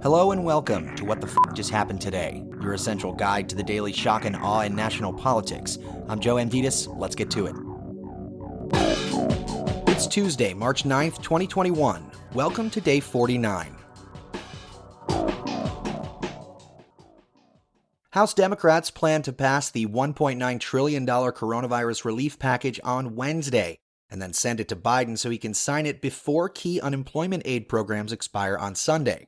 Hello and welcome to What the Just Happened Today, your essential guide to the daily shock and awe in national politics. I'm Joe Amditis. Let's get to it. It's Tuesday, March 9th, 2021. Welcome to day 49. House Democrats plan to pass the $1.9 trillion coronavirus relief package on Wednesday and then send it to Biden so he can sign it before key unemployment aid programs expire on Sunday.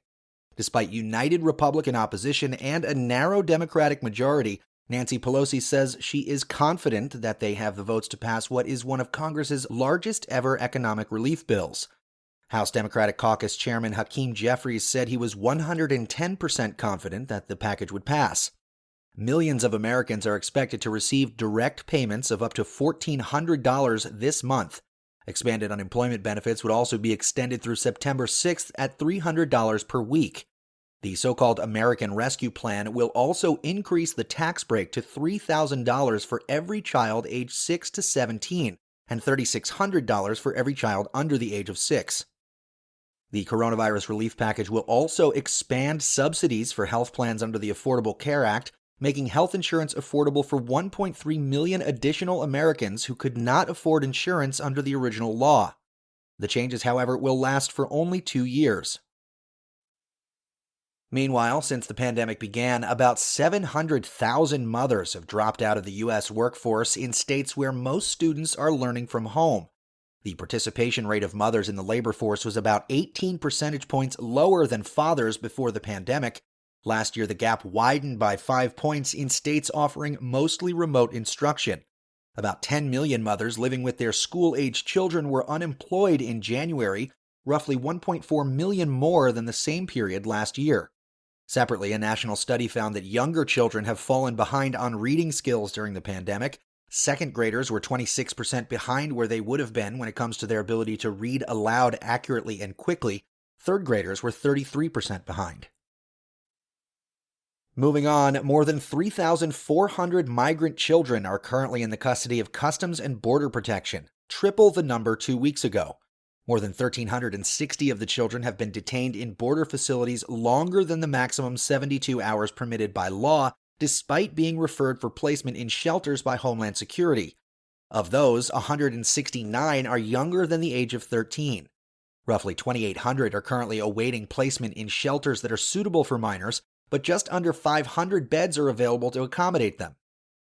Despite united Republican opposition and a narrow Democratic majority, Nancy Pelosi says she is confident that they have the votes to pass what is one of Congress's largest ever economic relief bills. House Democratic Caucus Chairman Hakeem Jeffries said he was 110% confident that the package would pass. Millions of Americans are expected to receive direct payments of up to $1,400 this month. Expanded unemployment benefits would also be extended through September 6th at $300 per week. The so-called American Rescue Plan will also increase the tax break to $3,000 for every child aged 6 to 17 and $3,600 for every child under the age of 6. The coronavirus relief package will also expand subsidies for health plans under the Affordable Care Act, making health insurance affordable for 1.3 million additional Americans who could not afford insurance under the original law. The changes, however, will last for only 2 years. Meanwhile, since the pandemic began, about 700,000 mothers have dropped out of the U.S. workforce in states where most students are learning from home. The participation rate of mothers in the labor force was about 18 percentage points lower than fathers before the pandemic. Last year, the gap widened by 5 points in states offering mostly remote instruction. About 10 million mothers living with their school-aged children were unemployed in January, roughly 1.4 million more than the same period last year. Separately, a national study found that younger children have fallen behind on reading skills during the pandemic. Second graders were 26% behind where they would have been when it comes to their ability to read aloud accurately and quickly. Third graders were 33% behind. Moving on, more than 3,400 migrant children are currently in the custody of Customs and Border Protection, triple the number 2 weeks ago. More than 1,360 of the children have been detained in border facilities longer than the maximum 72 hours permitted by law, despite being referred for placement in shelters by Homeland Security. Of those, 169 are younger than the age of 13. Roughly 2,800 are currently awaiting placement in shelters that are suitable for minors, but just under 500 beds are available to accommodate them.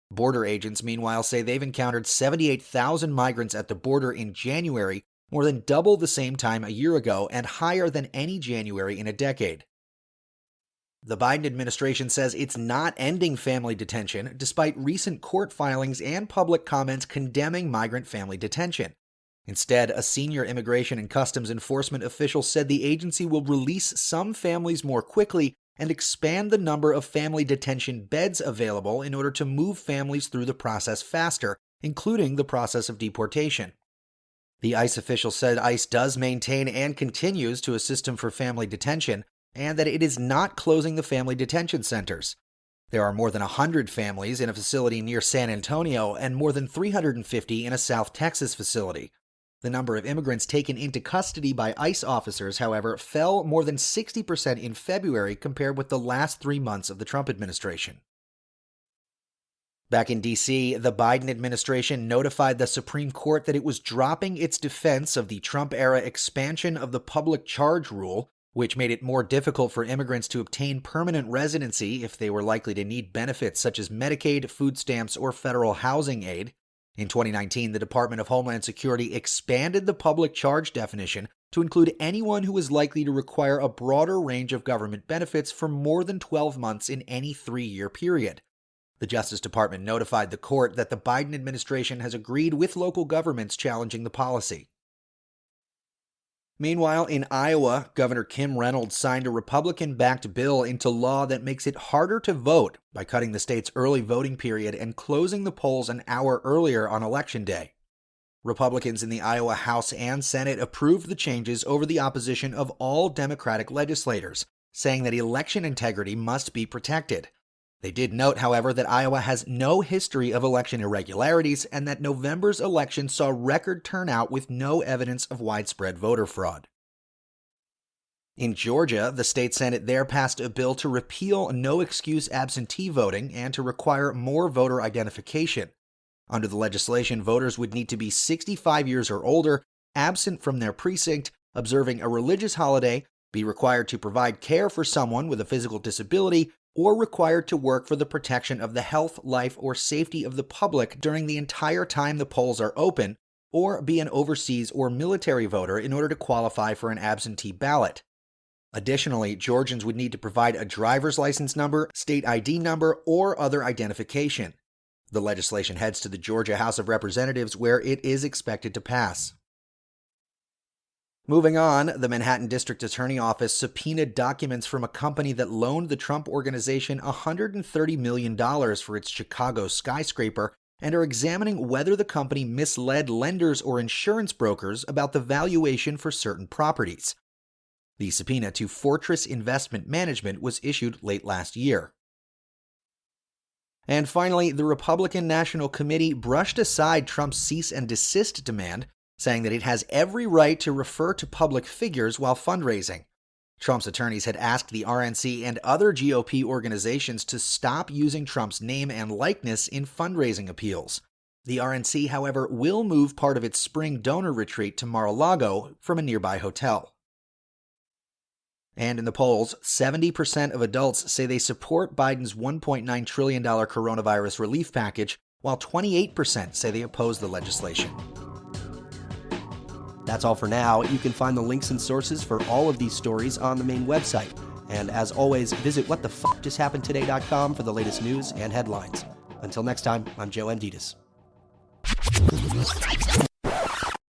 Border agents, meanwhile, say they've encountered 78,000 migrants at the border in January, more than double the same time a year ago and higher than any January in a decade. The Biden administration says it's not ending family detention, despite recent court filings and public comments condemning migrant family detention. Instead, a senior immigration and customs enforcement official said the agency will release some families more quickly and expand the number of family detention beds available in order to move families through the process faster, including the process of deportation. The ICE official said ICE does maintain and continues to a system for family detention, and that it is not closing the family detention centers. There are more than 100 families in a facility near San Antonio and more than 350 in a South Texas facility. The number of immigrants taken into custody by ICE officers, however, fell more than 60% in February compared with the last 3 months of the Trump administration. Back in D.C., the Biden administration notified the Supreme Court that it was dropping its defense of the Trump-era expansion of the public charge rule, which made it more difficult for immigrants to obtain permanent residency if they were likely to need benefits such as Medicaid, food stamps, or federal housing aid. In 2019, the Department of Homeland Security expanded the public charge definition to include anyone who is likely to require a broader range of government benefits for more than 12 months in any 3-year period. The Justice Department notified the court that the Biden administration has agreed with local governments challenging the policy. Meanwhile, in Iowa, Governor Kim Reynolds signed a Republican-backed bill into law that makes it harder to vote by cutting the state's early voting period and closing the polls an hour earlier on Election Day. Republicans in the Iowa House and Senate approved the changes over the opposition of all Democratic legislators, saying that election integrity must be protected. They did note, however, that Iowa has no history of election irregularities and that November's election saw record turnout with no evidence of widespread voter fraud. In Georgia, the state Senate there passed a bill to repeal no-excuse absentee voting and to require more voter identification. Under the legislation, voters would need to be 65 years or older, absent from their precinct, observing a religious holiday, be required to provide care for someone with a physical disability, or required to work for the protection of the health, life, or safety of the public during the entire time the polls are open, or be an overseas or military voter in order to qualify for an absentee ballot. Additionally, Georgians would need to provide a driver's license number, state ID number, or other identification. The legislation heads to the Georgia House of Representatives, where it is expected to pass. Moving on, the Manhattan District Attorney Office subpoenaed documents from a company that loaned the Trump Organization $130 million for its Chicago skyscraper and are examining whether the company misled lenders or insurance brokers about the valuation for certain properties. The subpoena to Fortress Investment Management was issued late last year. And finally, the Republican National Committee brushed aside Trump's cease and desist demand, saying that it has every right to refer to public figures while fundraising. Trump's attorneys had asked the RNC and other GOP organizations to stop using Trump's name and likeness in fundraising appeals. The RNC, however, will move part of its spring donor retreat to Mar-a-Lago from a nearby hotel. And in the polls, 70% of adults say they support Biden's $1.9 trillion coronavirus relief package, while 28% say they oppose the legislation. That's all for now. You can find the links and sources for all of these stories on the main website. And as always, visit whatthefjusthappenedtoday.com for the latest news and headlines. Until next time, I'm Joe Amditas.